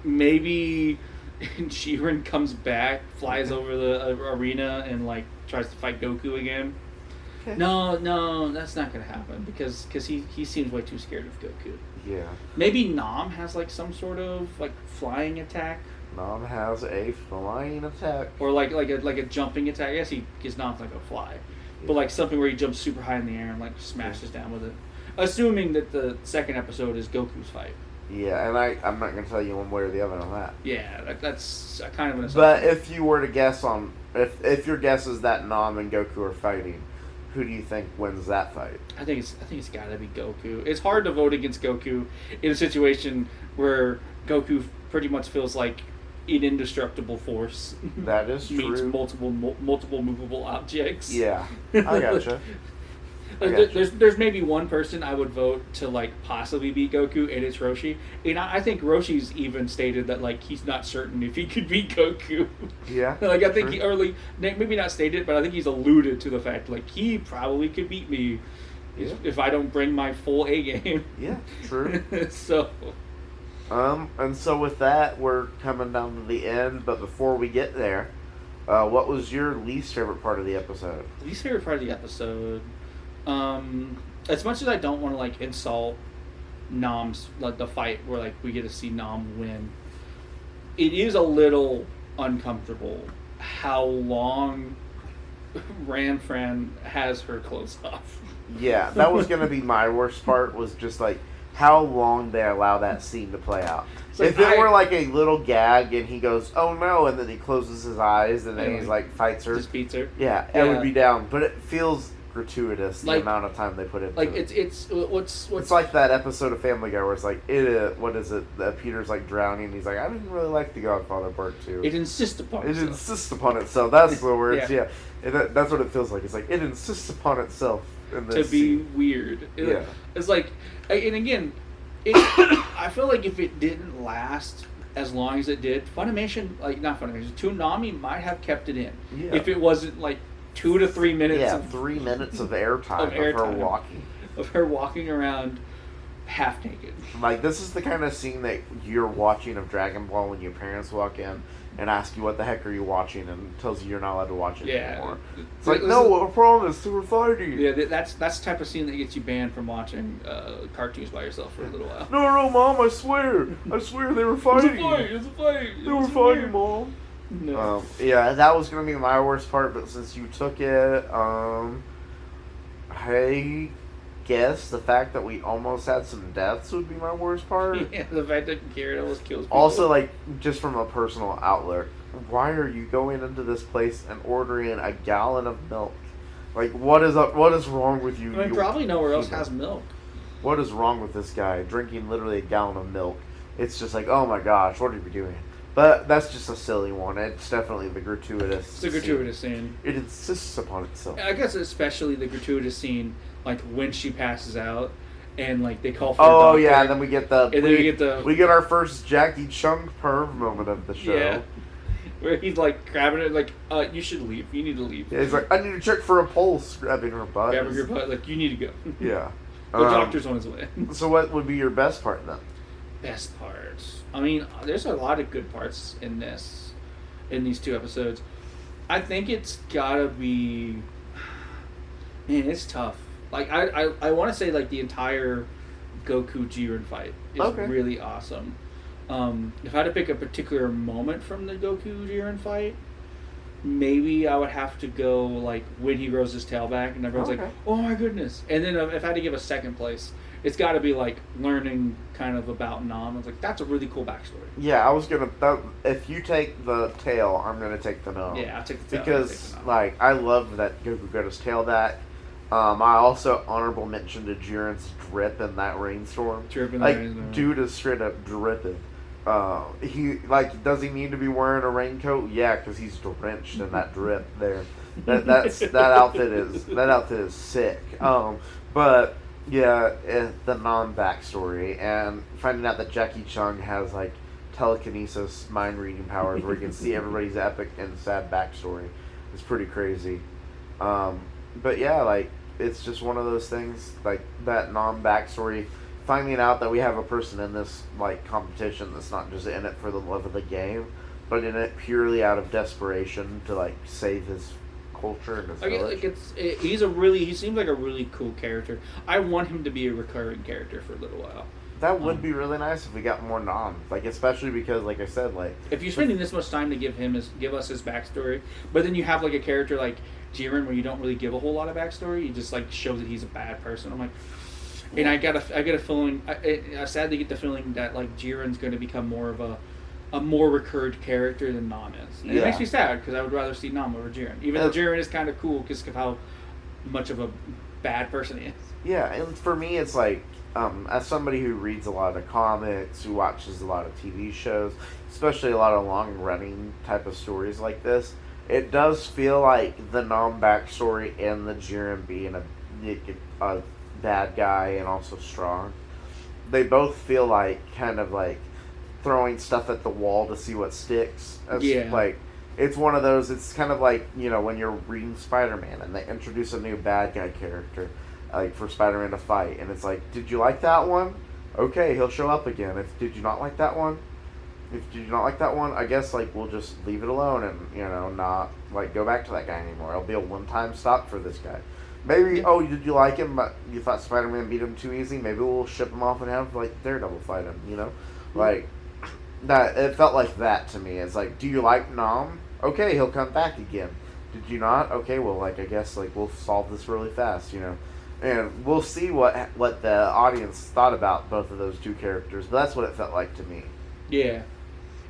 Maybe Giran comes back, flies over the arena, and, like, tries to fight Goku again. Okay. No, that's not going to happen, because he seems way too scared of Goku. Yeah. Maybe Nam has, like, some sort of, like, flying attack. Nam has a flying attack. Or like a jumping attack. I guess his Nam's not gonna fly. Yeah. But like something where he jumps super high in the air and like smashes down with it. Assuming that the second episode is Goku's fight. Yeah, and I'm not gonna tell you one way or the other on that. Yeah, that's kind of an assumption. But if you were to guess on if your guess is that Nam and Goku are fighting, who do you think wins that fight? I think it's gotta be Goku. It's hard to vote against Goku in a situation where Goku pretty much feels like an indestructible force. That is true. Meets multiple movable objects. Yeah, I gotcha. There's maybe one person I would vote to like possibly beat Goku, and it's Roshi. And I think Roshi's even stated that like he's not certain if he could beat Goku. Yeah. Like I think maybe not stated, but I think he's alluded to the fact like he probably could beat me if I don't bring my full A game. Yeah, true. So. And so with that, we're coming down to the end. But before we get there, what was your least favorite part of the episode? Least favorite part of the episode, as much as I don't want to like insult Nam's like the fight where like we get to see Nam win, it is a little uncomfortable how long Ranfran has her clothes off. Yeah, that was gonna be my worst part. Was just like. How long they allow that scene to play out. Like, if it were like a little gag and he goes, oh no, and then he closes his eyes and then he's like fights her. Just beats her. Yeah, it would be down. But it feels gratuitous, the like, amount of time they put into like it. It's like that episode of Family Guy where it's like, what is it? Peter's like drowning and he's like, I didn't really like The Godfather Part 2. It insists upon itself. It insists upon itself. That's the words, yeah. That's what it feels like. It's like, it insists upon itself. To be weird. It's like, and again, I feel like if it didn't last as long as it did. Funimation, like not Funimation, Toonami might have kept it in Yeah. if it wasn't like 2 to 3 minutes. Yeah, of 3 minutes of airtime of, airtime. her walking. Of her walking around half naked. Like, this is the kind of scene that you're watching of Dragon Ball when your parents walk in and ask you what the heck are you watching and tells you you're not allowed to watch it anymore. It's like, no, I promise, super fighting. Yeah, that's the type of scene that gets you banned from watching cartoons by yourself for a little while. No, Mom, I swear they were fighting. It was a fight. They were fighting, Mom. No. Yeah, that was going to be my worst part, but since you took it, I guess the fact that we almost had some deaths would be my worst part. Yeah, the fact that Giran almost kills people. Also, like, just from a personal outlook, why are you going into this place and ordering a gallon of milk? Like, what is wrong with you? I mean, probably nowhere else has milk. What is wrong with this guy drinking literally a gallon of milk? It's just like, oh my gosh, what are you doing? But that's just a silly one. It's definitely the gratuitous. It's a gratuitous scene. It insists upon itself. I guess especially the gratuitous scene, like when she passes out, and like they call for. Oh a doctor, yeah, and then we get we get our first Jackie Chung perv moment of the show. Yeah. Where he's like grabbing it, like, you should leave. You need to leave. Yeah, he's like, I need to check for a pulse, grabbing her butt. Grabbing her butt, like, you need to go. Yeah. The doctor's on his way. So what would be your best part then? Best parts. I mean, there's a lot of good parts in these 2 episodes. I think it's gotta be. Man, it's tough. Like I want to say like the entire Goku Jiren fight is really awesome. If I had to pick a particular moment from the Goku Jiren fight, maybe I would have to go like when he grows his tail back and everyone's like, "Oh my goodness!" And then if I had to give a second place, it's got to be like learning kind of about Nam. It's like that's a really cool backstory. Yeah, I was gonna. If you take the tail, I'm gonna take the Nam. Yeah, I'll take the tail. Because like I love that Goku got his tail back. I also honorable mention to Jiren's drip in that rainstorm. Dude is straight up dripping. He does he need to be wearing a raincoat? Yeah, because he's drenched in that drip there. That outfit is sick. But yeah, the non-backstory and finding out that Jackie Chung has like telekinesis, mind reading powers where he can see everybody's epic and sad backstory is pretty crazy. But yeah, like it's just one of those things like that non-backstory. Finding out that we have a person in this like competition that's not just in it for the love of the game, but in it purely out of desperation to like save his culture and his village. He seems like a really cool character. I want him to be a recurring character for a little while. That would be really nice if we got more noms, like especially because, like I said, like if you're spending this much time to give us his backstory, but then you have like a character like Giran where you don't really give a whole lot of backstory, you just like show that he's a bad person. I'm like. And I get a feeling. I sadly get the feeling that like Jiren's going to become more of a more recurred character than Nam is. And it makes me sad because I would rather see Nam over Jiren, even though Jiren is kind of cool because of how much of a bad person he is. Yeah, and for me, it's like as somebody who reads a lot of comics, who watches a lot of TV shows, especially a lot of long running type of stories like this, it does feel like the Nam backstory and the Jiren being a bad guy and also strong, they both feel like kind of like throwing stuff at the wall to see what sticks. Like it's one of those, it's kind of like, you know, when you're reading Spider-Man and they introduce a new bad guy character like for Spider-Man to fight, and it's like, did you like that one? Okay, he'll show up again. Did you not like that one, I guess like we'll just leave it alone and, you know, not like go back to that guy anymore. It'll be a one-time stop for this guy. Maybe, did you like him, but you thought Spider-Man beat him too easy? Maybe we'll ship him off and have, like, Daredevil fight him, you know? Like, that, it felt like that to me. It's like, do you like Nam? Okay, he'll come back again. Did you not? Okay, well, like, I guess, like, we'll solve this really fast, you know? And we'll see what the audience thought about both of those two characters, but that's what it felt like to me. Yeah.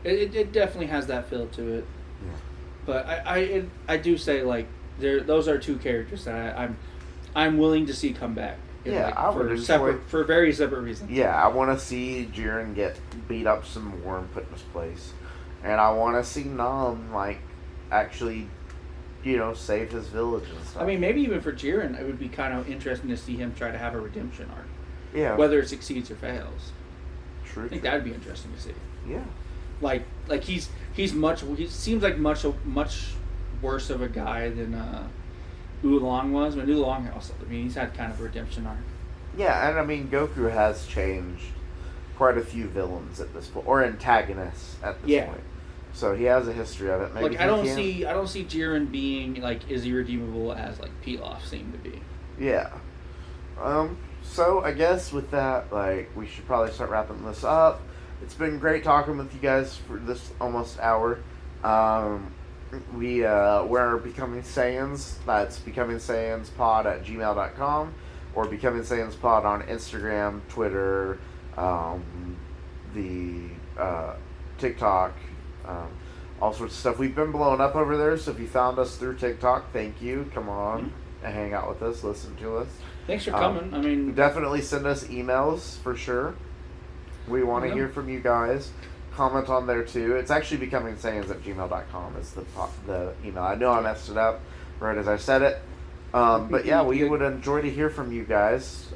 It definitely has that feel to it. Yeah. But I do say, like, those are two characters that I'm willing to see come back. For very separate reasons. Yeah, I want to see Jiren get beat up some more and put in his place, and I want to see Nam like actually, you know, save his village and stuff. I mean, maybe even for Jiren, it would be kind of interesting to see him try to have a redemption arc. Yeah. Whether it succeeds or fails. True. I think that would be interesting to see. Yeah. Like he seems like much worse of a guy than Oolong was. I mean, Oolong also. I mean, he's had kind of a redemption arc. Yeah, and I mean, Goku has changed quite a few villains at this point, or antagonists at this point. So he has a history of it. Maybe like I don't see Giran being like as irredeemable as like Pilaf seemed to be. Yeah. So I guess with that, like, we should probably start wrapping this up. It's been great talking with you guys for this almost hour. We're Becoming Saiyans. That's Becoming Saiyans Pod at gmail.com or Becoming Saiyans Pod on Instagram, Twitter, the TikTok, all sorts of stuff. We've been blowing up over there, so if you found us through TikTok, thank you. Come on and hang out with us, listen to us. Thanks for coming. I mean, definitely send us emails for sure. We want to hear from you guys. Comment on there too. It's actually becomingsaiyans@gmail.com is the email. I know I messed it up right as I said it. But yeah, we would enjoy to hear from you guys.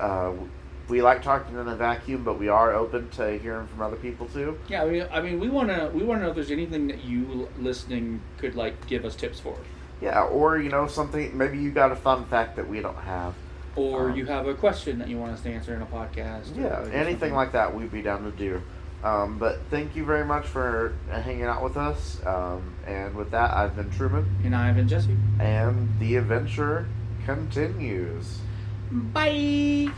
We like talking in a vacuum, but we are open to hearing from other people too. Yeah, I mean, we wanna know if there's anything that you listening could like give us tips for. Yeah, or something. Maybe you got a fun fact that we don't have, or you have a question that you want us to answer in a podcast. Yeah, anything like that, we'd be down to do. But thank you very much for hanging out with us. And with that, I've been Truman, and I've been Jesse, and the adventure continues. Bye.